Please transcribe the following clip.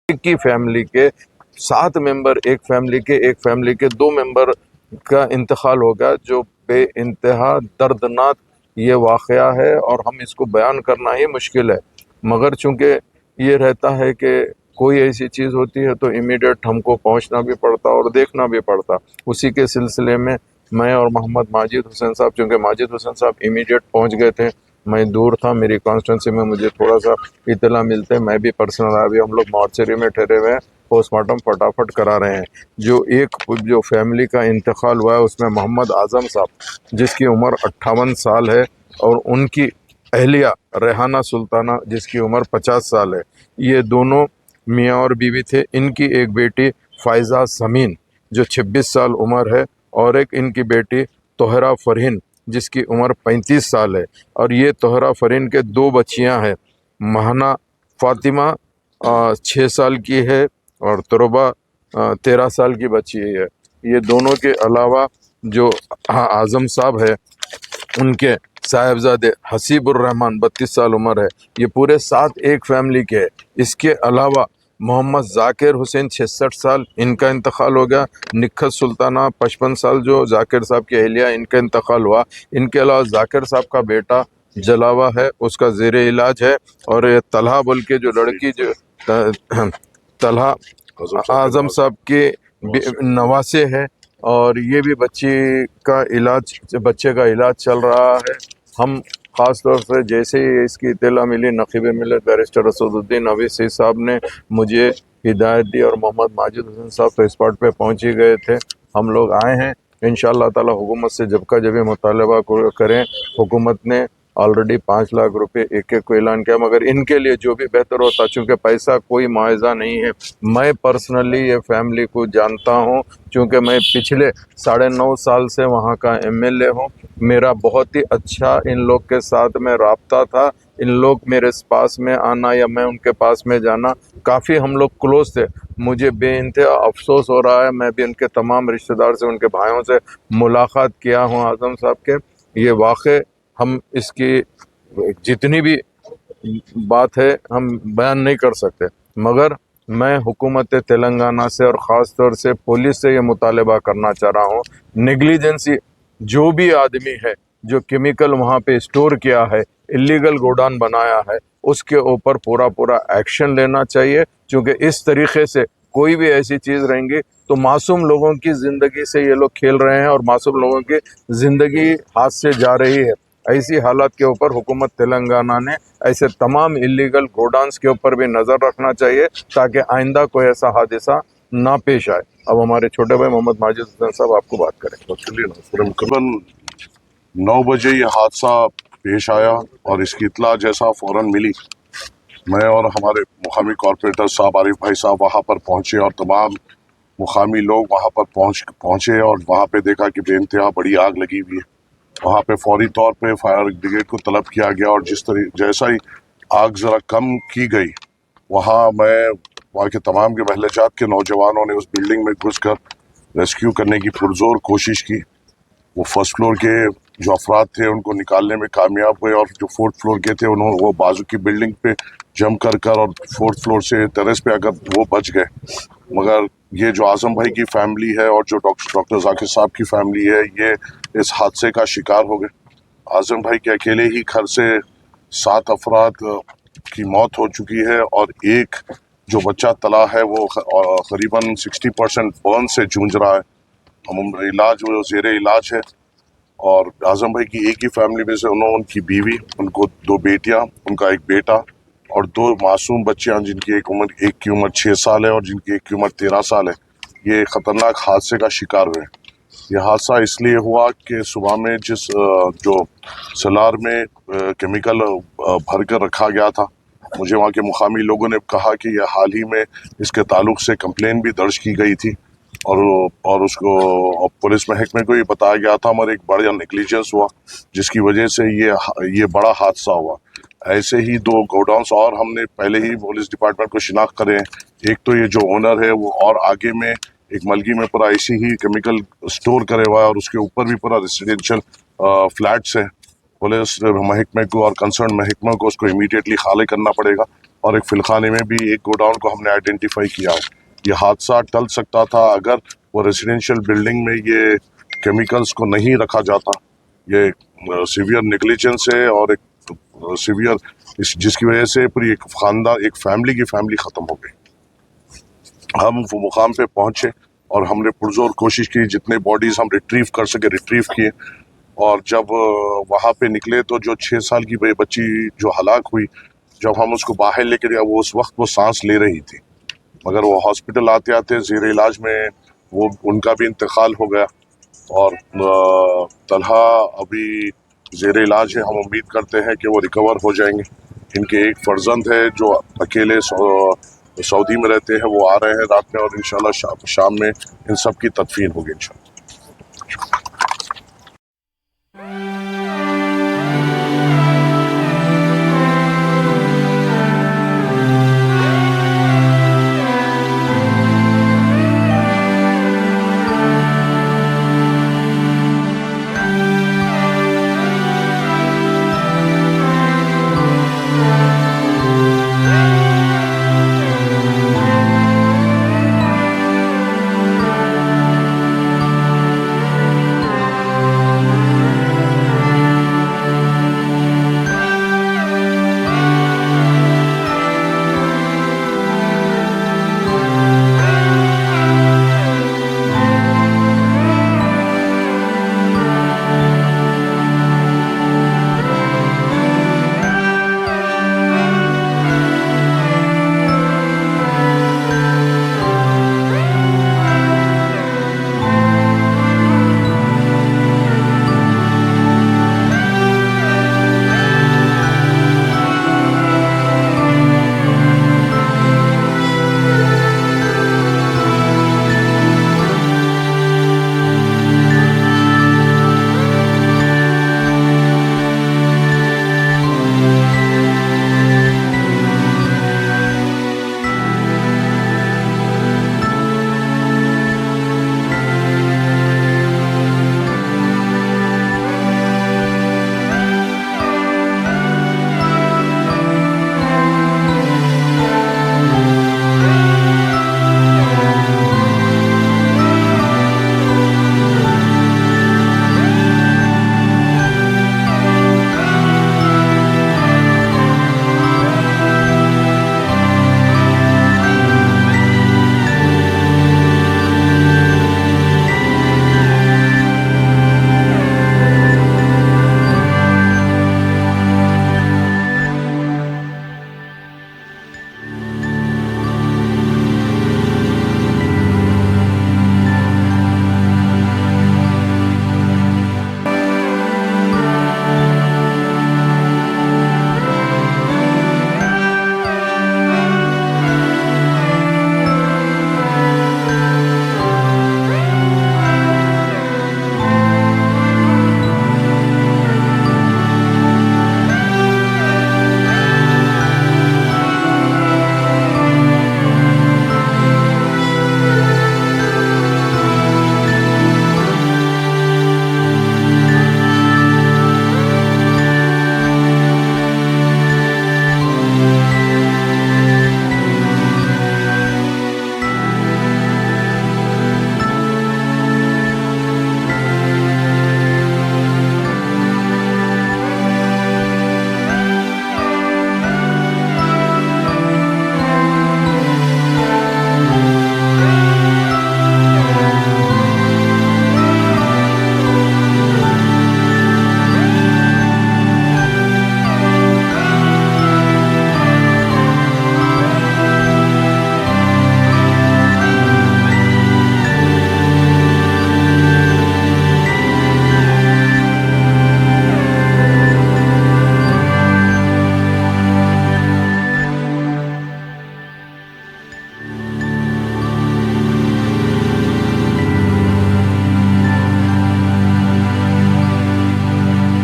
ایک کی فیملی کے 7 ممبر، ایک فیملی کے 2 ممبر کا انتقال ہو گیا، جو بے انتہا دردناک یہ واقعہ ہے اور ہم اس کو بیان کرنا ہی مشکل ہے، مگر چونکہ یہ رہتا ہے کہ کوئی ایسی چیز ہوتی ہے تو امیڈیٹ ہم کو پہنچنا بھی پڑتا اور دیکھنا بھی پڑتا۔ اسی کے سلسلے میں میں اور محمد ماجد حسین صاحب، چونکہ ماجد حسین صاحب امیڈیٹ پہنچ گئے تھے، میں دور تھا، میری کانسٹیٹنسی میں مجھے تھوڑا سا اطلاع ملتے، میں بھی پرسنل ابھی ہم لوگ مارچری میں ٹھہرے ہوئے ہیں، پوسٹ مارٹم فٹافٹ کرا رہے ہیں۔ جو فیملی کا انتقال ہوا ہے اس میں محمد اعظم صاحب جس کی عمر 58 سال ہے، اور ان کی اہلیہ ریحانہ سلطانہ جس کی عمر 50 سال ہے۔ یہ دونوں میاں اور بیوی تھے۔ ان کی ایک بیٹی فائزہ سمین جو 26 سال عمر ہے، اور ایک ان کی بیٹی طہرہ فرحین جس کی عمر 35 سال ہے، اور یہ طہرہ فرحین کے 2 بچیاں ہیں، مہنہ فاطمہ 6 سال کی ہے، اور تربہ 13 سال کی بچی ہے۔ یہ دونوں کے علاوہ جو اعظم صاحب ہے ان کے صاحبزادے حسیب الرحمان 32 سال عمر ہے۔ یہ پورے 7 ایک فیملی کے ہیں۔ اس کے علاوہ محمد ذاکر حسین 66 سال، ان کا انتقال ہو گیا۔ نکھت سلطانہ 55 سال جو ذاکر صاحب کی اہلیہ، ان کا انتقال ہوا۔ ان کے علاوہ ذاکر صاحب کا بیٹا جلاوہ ہے، اس کا زیر علاج ہے، اور یہ طلحہ بول کے جو لڑکی جو طلحہ اعظم صاحب کے نواسے ہے، اور یہ بھی بچے کا علاج چل رہا ہے۔ ہم خاص طور سے جیسے ہی اس کی اطلاع ملی، نقیب ملت بیرسٹر اسد الدین اویسی صاحب نے مجھے ہدایت دی، اور محمد ماجد حسین صاحب تو اسپاٹ پہ پہنچ ہی گئے تھے۔ ہم لوگ آئے ہیں انشاءاللہ تعالی حکومت سے جب کا جب مطالبہ کریں۔ حکومت نے آلریڈی 5 لاکھ روپے ایک کو اعلان کیا، مگر ان کے لیے جو بھی بہتر ہوتا، چونکہ پیسہ کوئی معاوضہ نہیں ہے۔ میں پرسنلی یہ فیملی کو جانتا ہوں، چونکہ میں پچھلے 9.5 سال سے وہاں کا MLA ہوں۔ میرا بہت ہی اچھا ان لوگ کے ساتھ میں رابطہ تھا۔ ان لوگ میرے پاس میں آنا یا میں ان کے پاس میں جانا، کافی ہم لوگ کلوز تھے۔ مجھے بے انتہا افسوس ہو رہا ہے، میں بھی ان کے تمام رشتہ دار سے، ان کے بھائیوں سے ملاقات کیا ہوں اعظم صاحب کے۔ یہ واقع ہم اس کی جتنی بھی بات ہے ہم بیان نہیں کر سکتے، مگر میں حکومت تلنگانہ سے اور خاص طور سے پولیس سے یہ مطالبہ کرنا چاہ رہا ہوں، نیگلیجنسی جو بھی آدمی ہے جو کیمیکل وہاں پہ اسٹور کیا ہے، اللیگل گوڈان بنایا ہے، اس کے اوپر پورا ایکشن لینا چاہیے، کیونکہ اس طریقے سے کوئی بھی ایسی چیز رہیں گی تو معصوم لوگوں کی زندگی سے یہ لوگ کھیل رہے ہیں، اور معصوم لوگوں کی زندگی ہاتھ سے جا رہی ہے۔ ایسی حالات کے اوپر حکومت تلنگانہ نے ایسے تمام اللیگل گوڈانس کے اوپر بھی نظر رکھنا چاہیے، تاکہ آئندہ کوئی ایسا حادثہ نہ پیش آئے۔ اب ہمارے چھوٹے بھائی محمد ماجد حسین صاحب آپ کو بات کریں۔ تقریباً 9 بجے یہ حادثہ پیش آیا، اور اس کی اطلاع جیسا فوراً ملی، میں اور ہمارے مقامی کارپوریٹر صاحب عارف بھائی صاحب وہاں پر پہنچے، اور تمام مقامی لوگ وہاں پر پہنچے، اور وہاں پہ دیکھا کہ بے انتہا بڑی آگ لگی ہوئی ہے۔ وہاں پہ فوری طور پہ فائر بریگیڈ کو طلب کیا گیا، اور جیسا ہی آگ ذرا کم کی گئی، وہاں کے تمام کے محلہ جات کے نوجوانوں نے اس بلڈنگ میں گھس کر ریسکیو کرنے کی پرزور کوشش کی۔ وہ فرسٹ فلور کے جو افراد تھے ان کو نکالنے میں کامیاب ہوئے، اور جو 4تھ فلور کے تھے وہ بازو کی بلڈنگ پہ جم کر اور 4تھ فلور سے ٹیرس پہ آ کر وہ بچ گئے۔ مگر یہ جو اعظم بھائی کی فیملی ہے اور جو ڈاکٹر ذاکر صاحب کی فیملی ہے، یہ اس حادثے کا شکار ہو گئے۔ اعظم بھائی کے اکیلے ہی گھر سے 7 افراد کی موت ہو چکی ہے، اور ایک جو بچہ تلا ہے وہ قریباً 60% برن سے جونج رہا ہے، وہ زیر علاج ہے۔ اور اعظم بھائی کی ایک ہی فیملی میں سے ان کی بیوی، ان کو 2 بیٹیاں، ان کا ایک بیٹا، اور 2 معصوم بچیاں جن کی ایک کی عمر 6 سال ہے اور جن کی ایک کی عمر 13 سال ہے، یہ خطرناک حادثے کا شکار ہوئے۔ یہ حادثہ اس لیے ہوا کہ صبح میں جو سلار میں کیمیکل بھر کر رکھا گیا تھا، مجھے وہاں کے مقامی لوگوں نے کہا کہ یہ حال ہی میں اس کے تعلق سے کمپلین بھی درج کی گئی تھی، اور اس کو پولیس محکمے کو یہ بتایا گیا تھا، مگر ایک بڑا نیگلیجنس ہوا جس کی وجہ سے یہ بڑا حادثہ ہوا۔ ایسے ہی 2 گوڈاؤنس اور ہم نے پہلے ہی پولیس ڈپارٹمنٹ کو شناخت کرے ہیں۔ ایک تو یہ جو اونر ہے وہ اور آگے میں ایک ملگی میں پورا ایسی ہی کیمیکل سٹور کرے ہوا ہے، اور اس کے اوپر بھی پورا ریزیڈینشل فلیٹس ہے۔ پولیس محکمے کو اور کنسرن محکمہ کو اس کو امیڈیٹلی خالی کرنا پڑے گا، اور ایک فلخانے میں بھی ایک گوڈاؤن کو ہم نے آئیڈینٹیفائی کیا ہے. یہ حادثہ ٹل سکتا تھا اگر وہ ریزیڈینشیل بلڈنگ میں یہ کیمیکلز کو نہیں رکھا جاتا. یہ سیویئر نیگلیجنس ہے اور ایک سیویئر جس کی وجہ سے پوری ایک خاندان ایک فیملی کی فیملی ختم ہو گئی. ہم وہ مقام پہ پہنچے اور ہم نے پرزور کوشش کی جتنے باڈیز ہم ریٹریو کر سکے ریٹریو کیے. اور جب وہاں پہ نکلے تو جو 6 سال کی بچی جو ہلاک ہوئی جب ہم اس کو باہر لے کے گئے وہ اس وقت وہ سانس لے رہی تھی مگر وہ ہاسپٹل آتے آتے زیر علاج میں وہ ان کا بھی انتقال ہو گیا. اور طلحہ ابھی زیر علاج ہے. ہم امید کرتے ہیں کہ وہ ریکور ہو جائیں گے. ان کے ایک فرزند ہے جو اکیلے سعودی میں رہتے ہیں وہ آ رہے ہیں رات میں اور انشاءاللہ شام میں ان سب کی تدفین ہوگی انشاءاللہ.